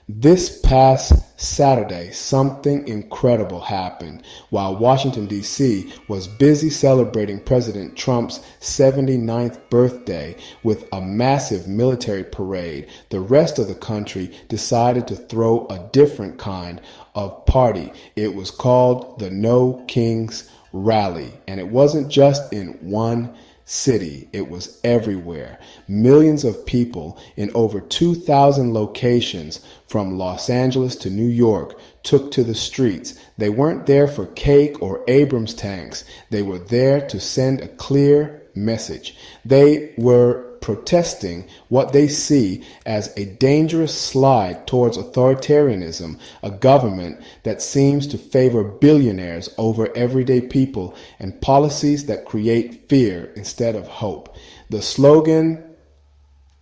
This past Saturday, something incredible happened. While Washington, D.C. was busy celebrating President Trump's 79th birthday with a massive military parade, the rest of the country decided to throw a different kind of party. It was called the No Kings Rally, and it wasn't just in one city, it was everywhere. Millions of people in over 2,000 locations from Los Angeles to New York took to the streets. They weren't there for cake or Abrams tanks. They were there to send a clear message. They were protesting what they see as a dangerous slide towards authoritarianism, a government that seems to favor billionaires over everyday people, and policies that create fear instead of hope. The slogan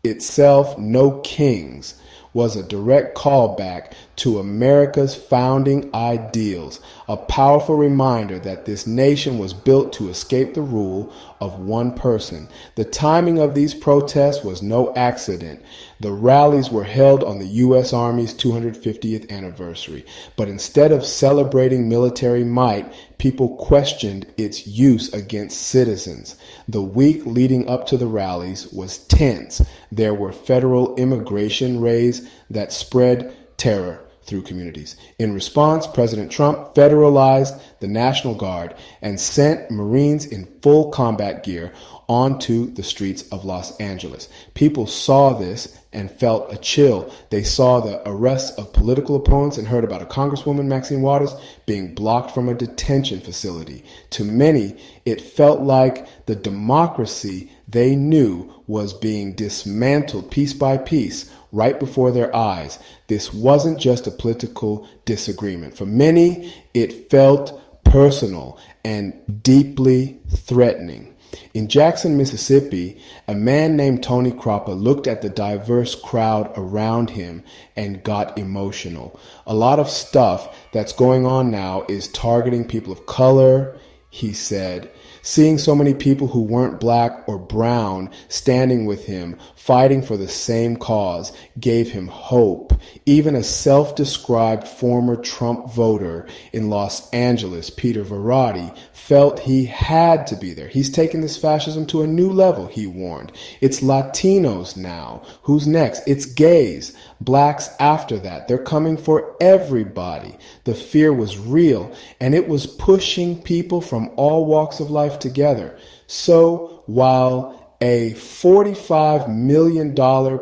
itself, No Kings, was a direct callback to America's founding ideals, a powerful reminder that this nation was built to escape the rule of one person. The timing of these protests was no accident. The rallies were held on the U.S. Army's 250th anniversary, but instead of celebrating military might, people questioned its use against citizens. The week leading up to the rallies was tense. There were federal immigration raids that spread terror through communities. In response, President Trump federalized the National Guard and sent Marines in full combat gear onto the streets of Los Angeles. People saw this and felt a chill. They saw the arrests of political opponents and heard about a Congresswoman, Maxine Waters, being blocked from a detention facility. To many, it felt like the democracy they knew was being dismantled piece by piece right before their eyes. This wasn't just a political disagreement. For many, it felt personal and deeply threatening. In Jackson, Mississippi, a man named Tony Cropper looked at the diverse crowd around him and got emotional. A lot of stuff that's going on now is targeting people of color, he said. Seeing so many people who weren't black or brown standing with him, fighting for the same cause, gave him hope. Even a self-described former Trump voter in Los Angeles, Peter Verratti, felt he had to be there. He's taken this fascism to a new level, he warned. It's Latinos now. Who's next? It's gays. Blacks after that. They're coming for everybody. The fear was real, and it was pushing people from all walks of life together. So while a $45 million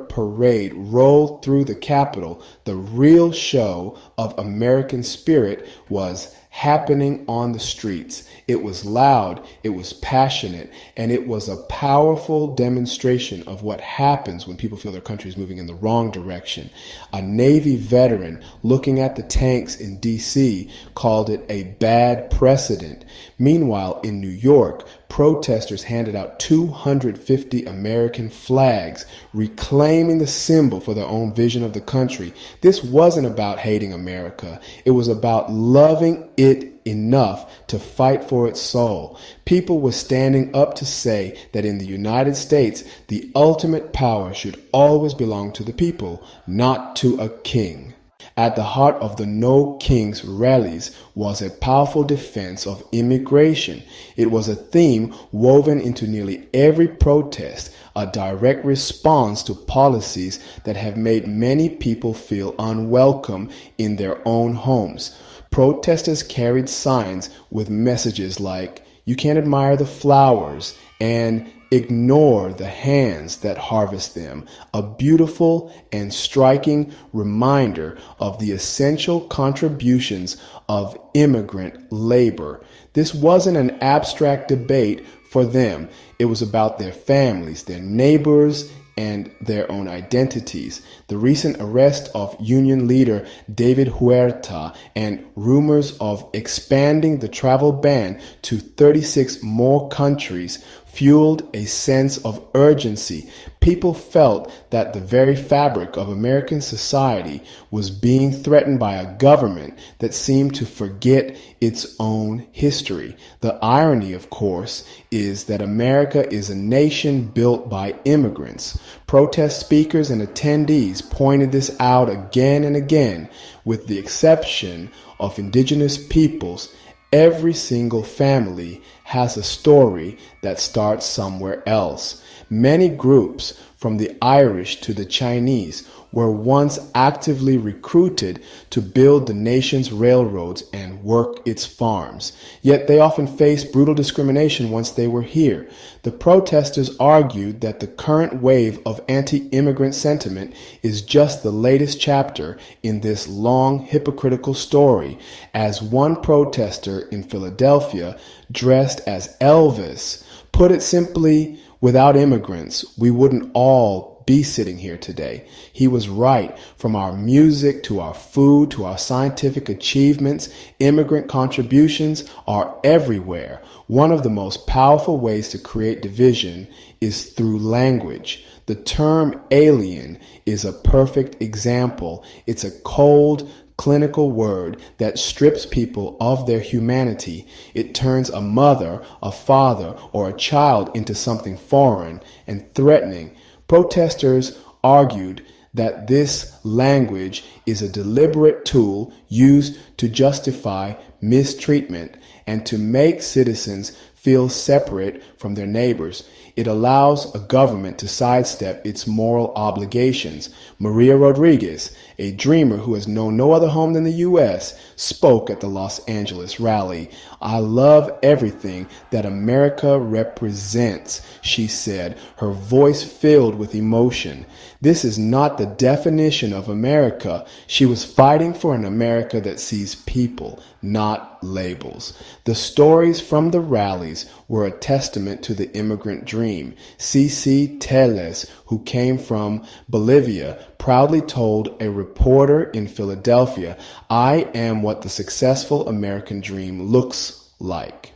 parade rolled through the Capitol, the real show of American spirit was happening on the streets. It was loud, it was passionate, and it was a powerful demonstration of what happens when people feel their country is moving in the wrong direction. A Navy veteran looking at the tanks in D.C. called it a bad precedent. Meanwhile, in New York, protesters handed out 250 American flags, reclaiming the symbol for their own vision of the country. This wasn't about hating America. It was about loving it enough to fight for its soul. People were standing up to say that in the United States, the ultimate power should always belong to the people, not to a king. At the heart of the No Kings rallies was a powerful defense of immigration. It was a theme woven into nearly every protest, a direct response to policies that have made many people feel unwelcome in their own homes. Protesters carried signs with messages like, "You can't admire the flowers," and "Ignore the hands that harvest them," a beautiful and striking reminder of the essential contributions of immigrant labor. This wasn't an abstract debate for them. It was about their families, their neighbors, and their own identities. The recent arrest of union leader David Huerta and rumors of expanding the travel ban to 36 more countries fueled a sense of urgency. People felt that the very fabric of American society was being threatened by a government that seemed to forget its own history. The irony, of course, is that America is a nation built by immigrants. Protest speakers and attendees pointed this out again and again. With the exception of indigenous peoples, every single family has a story that starts somewhere else. Many groups, from the Irish to the Chinese, were once actively recruited to build the nation's railroads and work its farms. Yet they often faced brutal discrimination once they were here. The protesters argued that the current wave of anti-immigrant sentiment is just the latest chapter in this long, hypocritical story. As one protester in Philadelphia, dressed as Elvis, put it simply, without immigrants, we wouldn't all be sitting here today. He was right. From our music to our food to our scientific achievements, immigrant contributions are everywhere. One of the most powerful ways to create division is through language. The term alien is a perfect example. It's a cold, clinical word that strips people of their humanity. It turns a mother, a father, or a child into something foreign and threatening. Protesters argued that this language is a deliberate tool used to justify mistreatment and to make citizens feel separate from their neighbors. It allows a government to sidestep its moral obligations. Maria Rodriguez, a dreamer who has known no other home than the U.S., spoke at the Los Angeles rally. "I love everything that America represents," she said, her voice filled with emotion. This is not the definition of America. She was fighting for an America that sees people, not labels. The stories from the rallies were a testament to the immigrant dream. C.C. Teles, who came from Bolivia, proudly told a reporter in Philadelphia, "I am what the successful American dream looks like."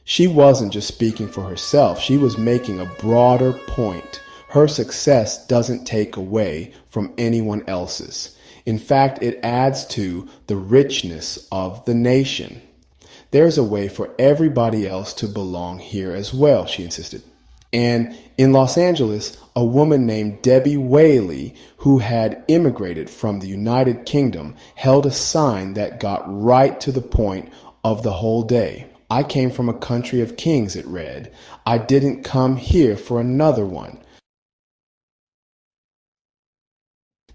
She wasn't just speaking for herself. She was making a broader point. Her success doesn't take away from anyone else's. In fact, it adds to the richness of the nation. "There's a way for everybody else to belong here as well," she insisted. And in Los Angeles, a woman named Debbie Whaley, who had immigrated from the United Kingdom, held a sign that got right to the point of the whole day. "I came from a country of kings," it read. "I didn't come here for another one."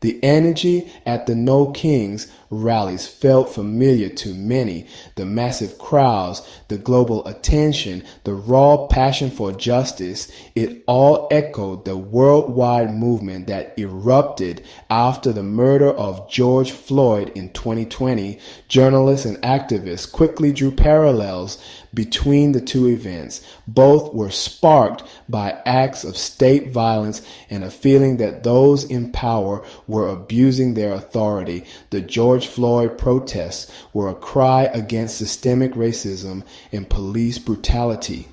The energy at the No Kings rallies felt familiar to many. The massive crowds, the global attention, the raw passion for justice, it all echoed the worldwide movement that erupted after the murder of George Floyd in 2020. Journalists and activists quickly drew parallels between the two events. Both were sparked by acts of state violence and a feeling that those in power were abusing their authority. The George Floyd protests were a cry against systemic racism and police brutality.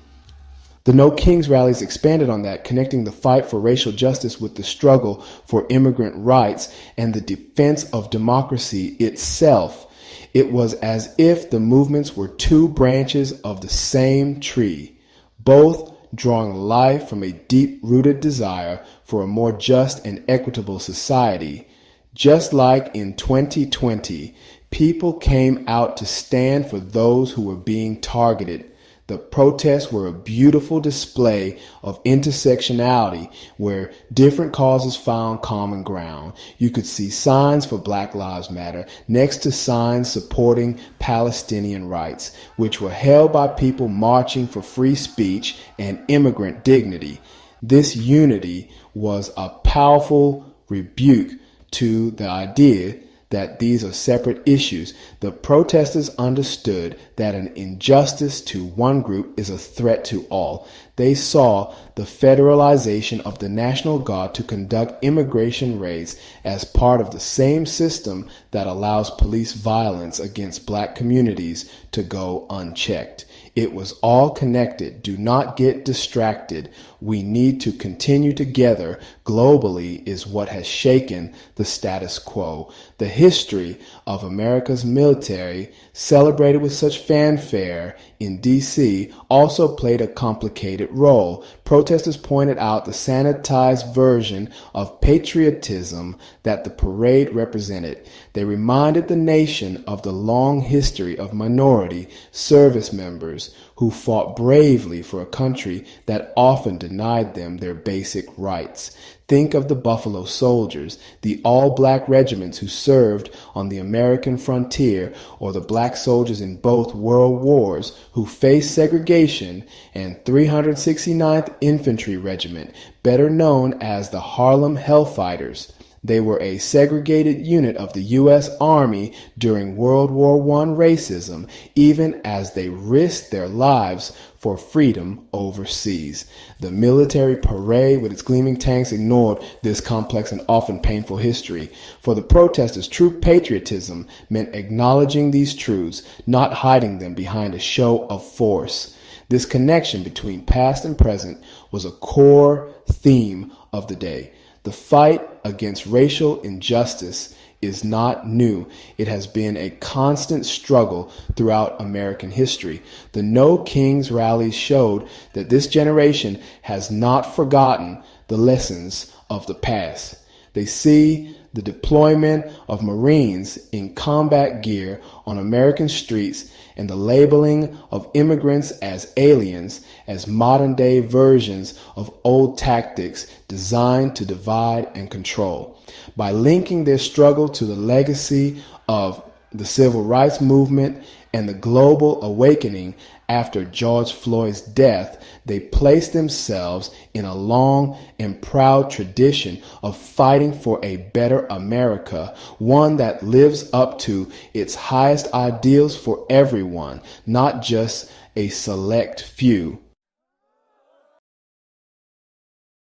The No Kings rallies expanded on that, connecting the fight for racial justice with the struggle for immigrant rights and the defense of democracy itself. It was as if the movements were two branches of the same tree, both drawing life from a deep-rooted desire for a more just and equitable society. Just like in 2020, people came out to stand for those who were being targeted. The protests were a beautiful display of intersectionality where different causes found common ground. You could see signs for Black Lives Matter next to signs supporting Palestinian rights, which were held by people marching for free speech and immigrant dignity. This unity was a powerful rebuke to the idea that these are separate issues. The protesters understood that an injustice to one group is a threat to all. They saw the federalization of the National Guard to conduct immigration raids as part of the same system that allows police violence against black communities to go unchecked. It was all connected. Do not get distracted. We need to continue together globally is what has shaken the status quo. The history of America's military, celebrated with such fanfare in D.C., also played a complicated role. Protesters pointed out the sanitized version of patriotism that the parade represented. They reminded the nation of the long history of minority service members who fought bravely for a country that often denied them their basic rights. Think of the Buffalo Soldiers, the all-black regiments who served on the American frontier, or the black soldiers in both world wars who faced segregation, and 369th Infantry Regiment, better known as the Harlem Hellfighters. They were a segregated unit of the U.S. Army during World War I racism, even as they risked their lives for freedom overseas. The military parade with its gleaming tanks ignored this complex and often painful history. For the protesters, true patriotism meant acknowledging these truths, not hiding them behind a show of force. This connection between past and present was a core theme of the day. The fight against racial injustice is not new. It has been a constant struggle throughout American history. The No Kings rallies showed that this generation has not forgotten the lessons of the past. They see the deployment of Marines in combat gear on American streets and the labeling of immigrants as aliens as modern-day versions of old tactics designed to divide and control. By linking their struggle to the legacy of the civil rights movement and the global awakening after George Floyd's death, they placed themselves in a long and proud tradition of fighting for a better America, one that lives up to its highest ideals for everyone, not just a select few.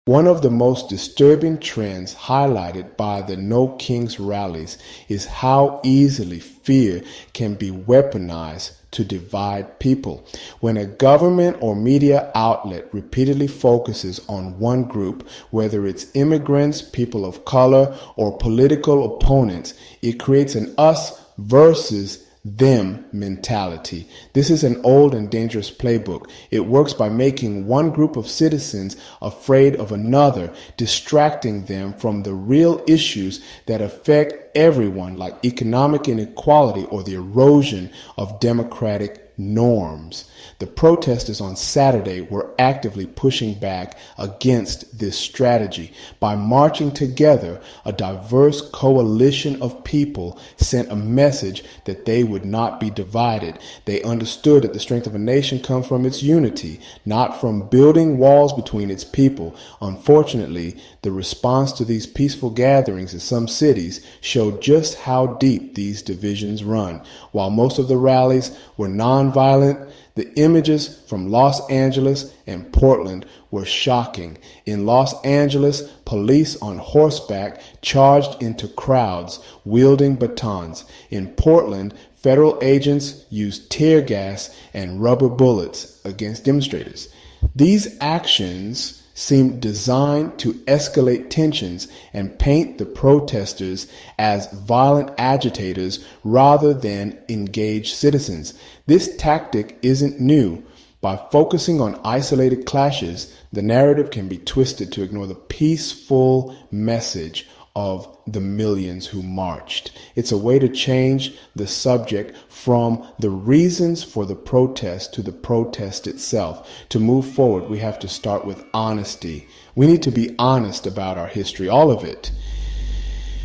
One of the most disturbing trends highlighted by the No Kings rallies is how easily fear can be weaponized to divide people. When a government or media outlet repeatedly focuses on one group, whether it's immigrants, people of color, or political opponents, it creates an us versus them mentality. This is an old and dangerous playbook. It works by making one group of citizens afraid of another, distracting them from the real issues that affect everyone, like economic inequality or the erosion of democratic norms. The protesters on Saturday were actively pushing back against this strategy. By marching together, a diverse coalition of people sent a message that they would not be divided. They understood that the strength of a nation comes from its unity, not from building walls between its people. Unfortunately, the response to these peaceful gatherings in some cities showed just how deep these divisions run. While most of the rallies were nonviolent, the images from Los Angeles and Portland were shocking. In Los Angeles, police on horseback charged into crowds, wielding batons. In Portland, federal agents used tear gas and rubber bullets against demonstrators. These actions seemed designed to escalate tensions and paint the protesters as violent agitators rather than engaged citizens. This tactic isn't new. By focusing on isolated clashes, the narrative can be twisted to ignore the peaceful message of the millions who marched. It's a way to change the subject from the reasons for the protest to the protest itself. To move forward, we have to start with honesty. We need to be honest about our history, all of it.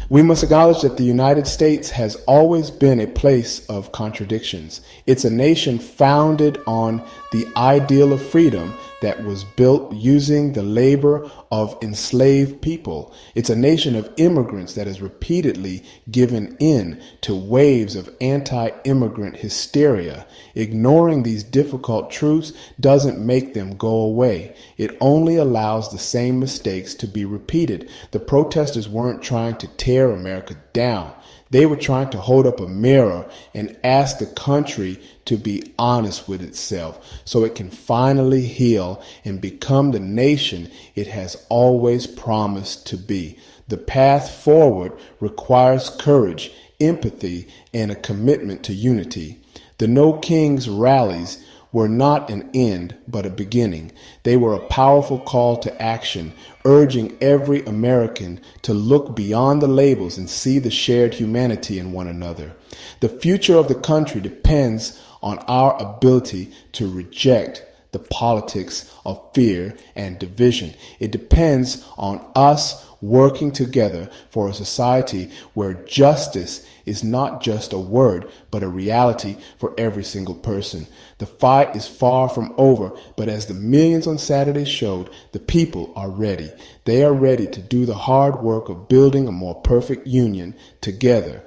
We must acknowledge that the United States has always been a place of contradictions. It's a nation founded on the ideal of freedom that was built using the labor of enslaved people. It's a nation of immigrants that has repeatedly given in to waves of anti-immigrant hysteria. Ignoring these difficult truths doesn't make them go away. It only allows the same mistakes to be repeated. The protesters weren't trying to tear America down. They were trying to hold up a mirror and ask the country to be honest with itself so it can finally heal and become the nation it has always promised to be. The path forward requires courage, empathy, and a commitment to unity. The No Kings rallies were not an end, but a beginning. They were a powerful call to action, urging every American to look beyond the labels and see the shared humanity in one another. The future of the country depends on our ability to reject the politics of fear and division. It depends on us working together for a society where justice is not just a word, but a reality for every single person. The fight is far from over, but as the millions on Saturday showed, the people are ready. They are ready to do the hard work of building a more perfect union together.